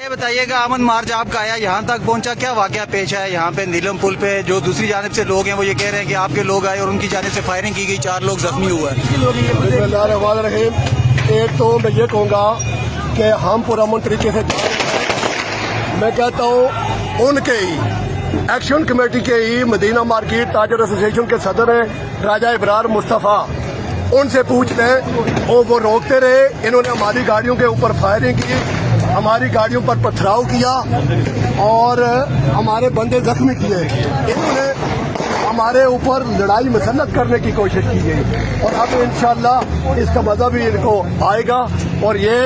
ये बताइएगा, अमन मार्च आपका आया, यहाँ तक पहुँचा, क्या वाकया पेश है यहाँ पे नीलम पुल पे? जो दूसरी जानिब से लोग हैं वो ये कह रहे हैं कि आपके लोग आए और उनकी जानिब से फायरिंग की गई, 4 लोग जख्मी हुए हैं। एक तो मैं ये कहूँगा कि हम पुरअमन तरीके से, मैं कहता हूँ उनके ही एक्शन कमेटी के ही मदीना मार्केट ताजर एसोसिएशन के सदर हैं राजा इब्रार मुस्तफ़ा, उनसे पूछते हैं। वो रोकते रहे, इन्होंने हमारी गाड़ियों के ऊपर फायरिंग की, हमारी गाड़ियों पर पथराव किया और हमारे बंदे जख्मी किए। इन्होंने हमारे ऊपर लड़ाई मसलत करने की कोशिश की गई और अब इंशाअल्लाह इसका मजा भी इनको आएगा और ये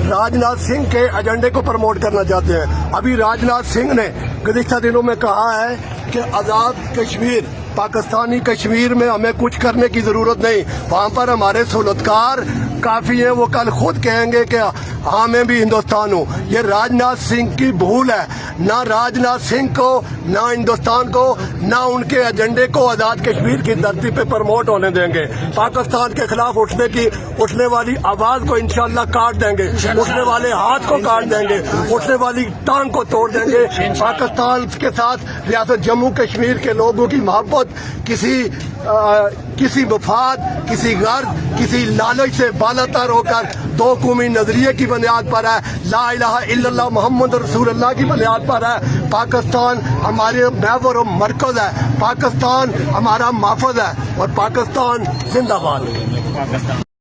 राजनाथ सिंह के एजेंडे को प्रमोट करना चाहते हैं। अभी राजनाथ सिंह ने गुज़िश्ता दिनों में कहा है कि आज़ाद कश्मीर, पाकिस्तानी कश्मीर में हमें कुछ करने की ज़रूरत नहीं, वहाँ पर हमारे सहूलतकार काफ़ी हैं। वो कल खुद कहेंगे कि हाँ मैं भी हिंदुस्तान हूँ। ये राजनाथ सिंह की भूल है, ना राजनाथ सिंह को, ना हिंदुस्तान को, ना उनके एजेंडे को आज़ाद कश्मीर की धरती पे प्रमोट होने देंगे। पाकिस्तान के खिलाफ उठने वाली आवाज़ को इंशाअल्लाह काट देंगे, उठने वाले हाथ को काट देंगे, उठने वाली टांग को तोड़ देंगे। पाकिस्तान के साथ रियासत जम्मू कश्मीर के लोगों की मोहब्बत किसी मफाद, किसी गर्ज, किसी लालच से बालातर होकर दो कौमी नजरिए की बुनियाद पर है, ला इलाहा इल्लल्लाह मुहम्मद रसूलुल्लाह की बुनियाद पर है। पाकिस्तान हमारे महवर और मरकज है, पाकिस्तान हमारा महफज है और पाकिस्तान जिंदाबाद।